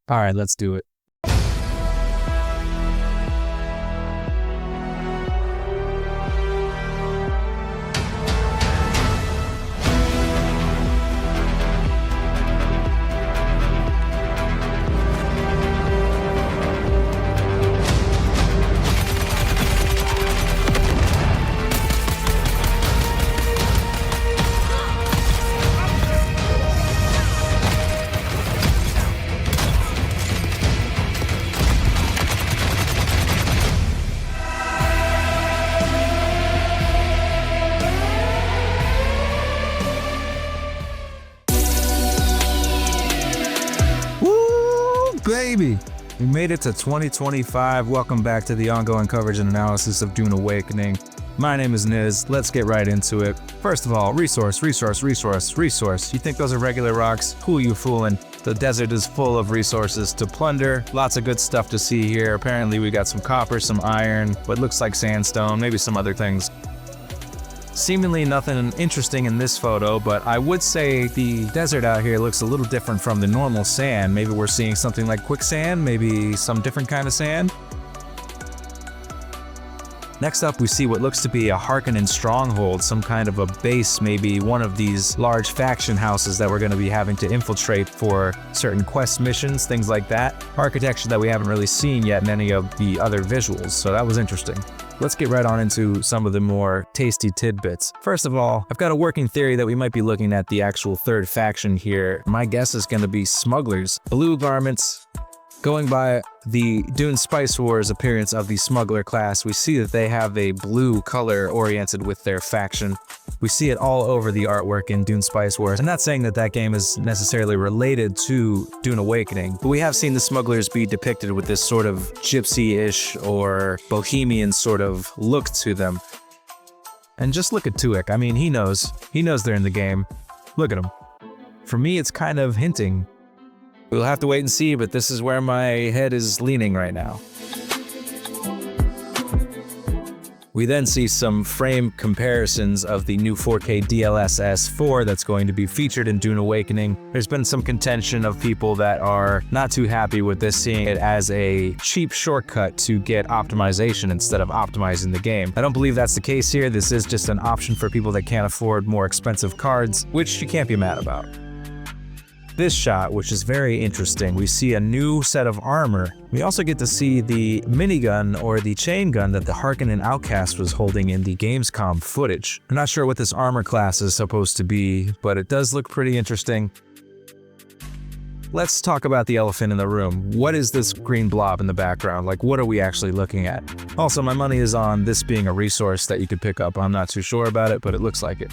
All right, let's do it. Baby, we made it to 2025. Welcome back to the ongoing coverage and analysis of Dune Awakening. My name is Niz. Let's get right into it. First of all, resource. You think those are regular rocks? Who are you fooling? The desert is full of resources to plunder. Lots of good stuff to see here. Apparently we got some copper, some iron, what looks like sandstone, maybe some other things. Seemingly nothing interesting in this photo, but I would say the desert out here looks a little different from the normal sand. Maybe we're seeing something like quicksand, maybe some different kind of sand. Next up, we see what looks to be a Harko Stronghold, some kind of a base, maybe one of these large faction houses that we're going to be having to infiltrate for certain quest missions, things like that. Architecture that we haven't really seen yet in any of the other visuals, so that was interesting. Let's get right on into some of the more tasty tidbits. First of all, I've got a working theory that we might be looking at the actual third faction here. My guess is going to be smugglers. Blue garments. Going by the Dune Spice Wars appearance of the smuggler class, we see that they have a blue color oriented with their faction. We see it all over the artwork in Dune Spice Wars. I'm not saying that that game is necessarily related to Dune Awakening, but we have seen the smugglers be depicted with this sort of gypsy-ish or bohemian sort of look to them. And just look at Tuek. I mean, he knows they're in the game. Look at him. For me, it's kind of hinting. We'll have to wait and see, but this is where my head is leaning right now. We then see some frame comparisons of the new 4K DLSS 4 that's going to be featured in Dune Awakening. There's been some contention of people that are not too happy with this, seeing it as a cheap shortcut to get optimization instead of optimizing the game. I don't believe that's the case here. This is just an option for people that can't afford more expensive cards, which you can't be mad about. This shot, which is very interesting, we see a new set of armor. We also get to see the minigun or the chain gun that the Harkonnen Outcast was holding in the Gamescom footage. I'm not sure what this armor class is supposed to be, but it does look pretty interesting. Let's talk about the elephant in the room. What is this green blob in the background? Like, what are we actually looking at? Also, my money is on this being a resource that you could pick up. I'm not too sure about it, but it looks like it.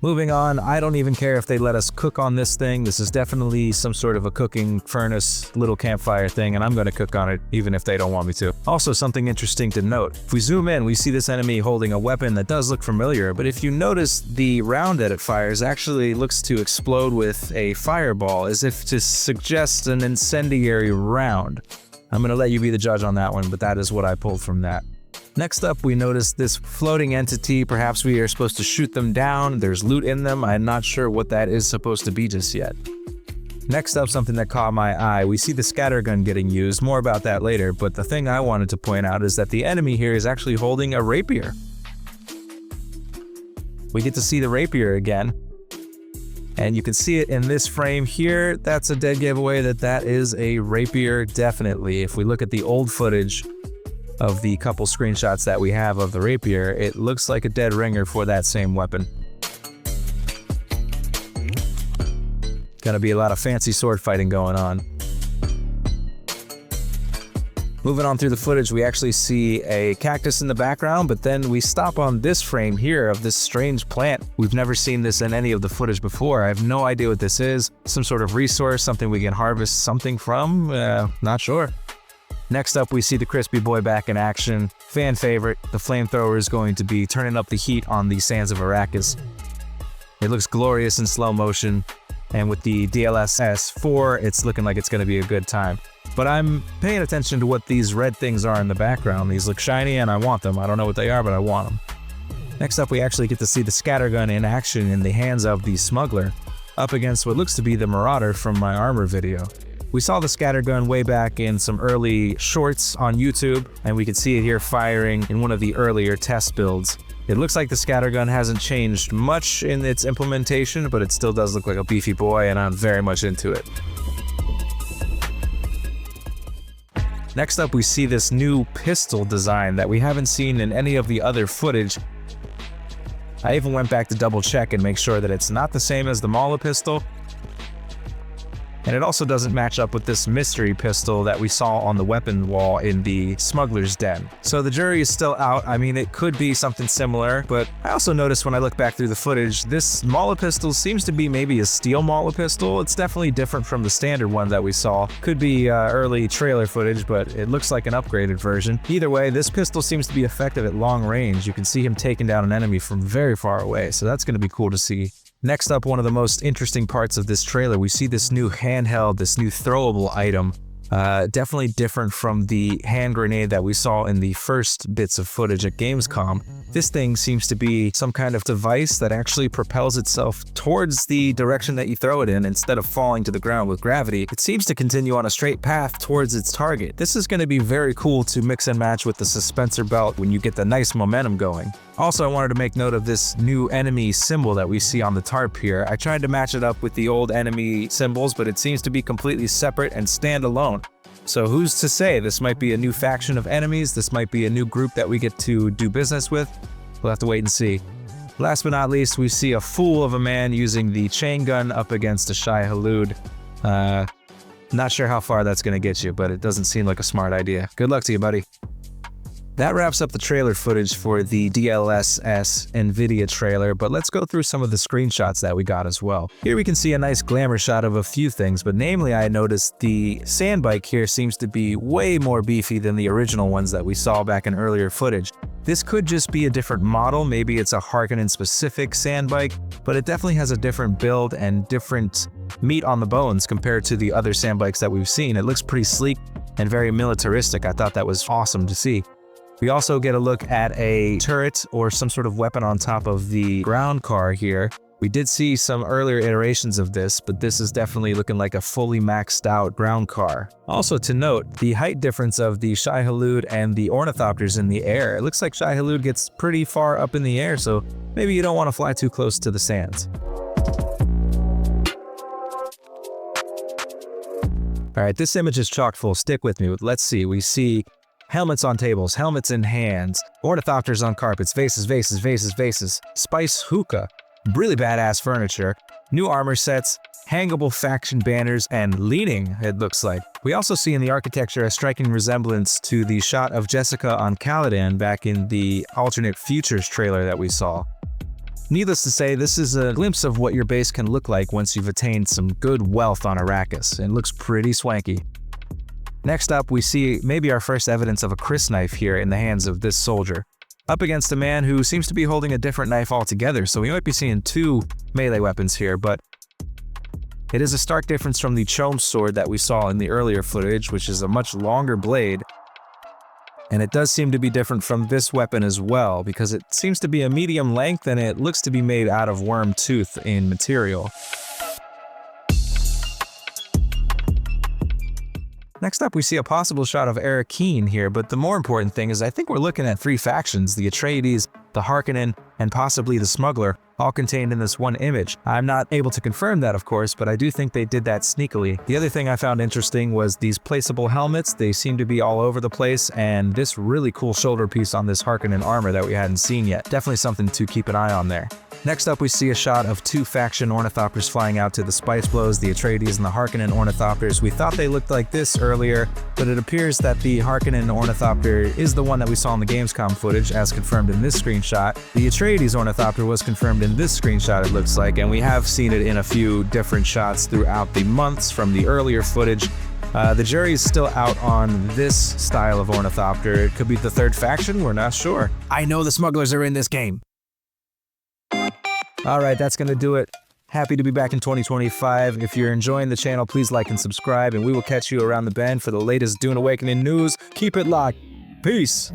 Moving on, I don't even care if they let us cook on this thing. This is definitely some sort of a cooking furnace, little campfire thing, and I'm going to cook on it even if they don't want me to. Also, something interesting to note. If we zoom in, we see this enemy holding a weapon that does look familiar, but if you notice, the round that it fires actually looks to explode with a fireball, as if to suggest an incendiary round. I'm going to let you be the judge on that one, but that is what I pulled from that. Next up, we notice this floating entity. Perhaps we are supposed to shoot them down. There's loot in them. I'm not sure what that is supposed to be just yet. Next up, something that caught my eye. We see the scattergun getting used. More about that later, but the thing I wanted to point out is that the enemy here is actually holding a rapier. We get to see the rapier again. And you can see it in this frame here. That's a dead giveaway that that is a rapier, definitely. If we look at the old footage of the couple screenshots that we have of the rapier, it looks like a dead ringer for that same weapon. Gonna be a lot of fancy sword fighting going on. Moving on through the footage, we actually see a cactus in the background, but then we stop on this frame here of this strange plant. We've never seen this in any of the footage before. I have no idea what this is. Some sort of resource, something we can harvest something from? Not sure. Next up, we see the Crispy Boy back in action. Fan favorite, the flamethrower is going to be turning up the heat on the sands of Arrakis. It looks glorious in slow motion, and with the DLSS 4, it's looking like it's going to be a good time. But I'm paying attention to what these red things are in the background. These look shiny and I want them. I don't know what they are, but I want them. Next up, we actually get to see the scattergun in action in the hands of the smuggler. up against what looks to be the Marauder from my armor video. We saw the Scattergun way back in some early shorts on YouTube, and we could see it here firing in one of the earlier test builds. It looks like the Scattergun hasn't changed much in its implementation, but it still does look like a beefy boy, and I'm very much into it. Next up, we see this new pistol design that we haven't seen in any of the other footage. I even went back to double check and make sure that it's not the same as the Mala pistol. And it also doesn't match up with this mystery pistol that we saw on the weapon wall in the Smuggler's Den. So the jury is still out. I mean, it could be something similar, but I also noticed when I look back through the footage, this Mala pistol seems to be maybe a steel Mala pistol. It's definitely different from the standard one that we saw. Could be early trailer footage, but it looks like an upgraded version. Either way, this pistol seems to be effective at long range. You can see him taking down an enemy from very far away, so that's going to be cool to see. Next up, one of the most interesting parts of this trailer, we see this new handheld, this new throwable item. Definitely different from the hand grenade that we saw in the first bits of footage at Gamescom. This thing seems to be some kind of device that actually propels itself towards the direction that you throw it in instead of falling to the ground with gravity. It seems to continue on a straight path towards its target. This is going to be very cool to mix and match with the suspensor belt when you get the nice momentum going. Also, I wanted to make note of this new enemy symbol that we see on the tarp here. I tried to match it up with the old enemy symbols, but it seems to be completely separate and stand alone. So who's to say? This might be a new faction of enemies. This might be a new group that we get to do business with. We'll have to wait and see. Last but not least, we see a fool of a man using the Chaingun up against a Shai Hulud. Not sure how far that's going to get you, but it doesn't seem like a smart idea. Good luck to you, buddy. That wraps up the trailer footage for the DLSS Nvidia trailer, but let's go through some of the screenshots that we got as well. Here we can see a nice glamour shot of a few things, but namely I noticed the Sandbike here seems to be way more beefy than the original ones that we saw back in earlier footage. This could just be a different model, maybe it's a Harkonnen specific Sandbike, but it definitely has a different build and different meat on the bones compared to the other Sandbikes that we've seen. It looks pretty sleek and very militaristic. I thought that was awesome to see. We also get a look at a turret or some sort of weapon on top of the Groundcar here. We did see some earlier iterations of this, but this is definitely looking like a fully maxed out Groundcar. Also to note, the height difference of the Shai Hulud and the Ornithopters in the air. It looks like Shai Hulud gets pretty far up in the air, so maybe you don't want to fly too close to the sands. Alright, this image is chock full. Stick with me. Let's see. We see helmets on tables, helmets in hands, ornithopters on carpets, vases, vases, vases, vases, spice hookah, really badass furniture, new armor sets, hangable faction banners, and leaning, it looks like. We also see in the architecture a striking resemblance to the shot of Jessica on Caladan back in the alternate futures trailer that we saw. Needless to say, this is a glimpse of what your base can look like once you've attained some good wealth on Arrakis. It looks pretty swanky. Next up, we see maybe our first evidence of a Crysknife here in the hands of this soldier, up against a man who seems to be holding a different knife altogether, so we might be seeing two melee weapons here, but it is a stark difference from the Chom sword that we saw in the earlier footage, which is a much longer blade, and it does seem to be different from this weapon as well, because it seems to be a medium length and it looks to be made out of worm tooth in material. Next up, we see a possible shot of Arrakeen here, but the more important thing is I think we're looking at three factions, the Atreides, the Harkonnen, and possibly the Smuggler, all contained in this one image. I'm not able to confirm that, of course, but I do think they did that sneakily. The other thing I found interesting was these placeable helmets. They seem to be all over the place, and this really cool shoulder piece on this Harkonnen armor that we hadn't seen yet. Definitely something to keep an eye on there. Next up, we see a shot of two faction ornithopters flying out to the Spice Blows, the Atreides and the Harkonnen ornithopters. We thought they looked like this earlier, but it appears that the Harkonnen ornithopter is the one that we saw in the Gamescom footage, as confirmed in this screenshot. The Atreides ornithopter was confirmed in this screenshot, it looks like, and we have seen it in a few different shots throughout the months from the earlier footage. The jury is still out on this style of ornithopter. It could be the third faction, we're not sure. I know the smugglers are in this game. Alright, that's gonna do it. Happy to be back in 2025. If you're enjoying the channel, please like and subscribe, and we will catch you around the bend for the latest Dune Awakening news. Keep it locked. Peace!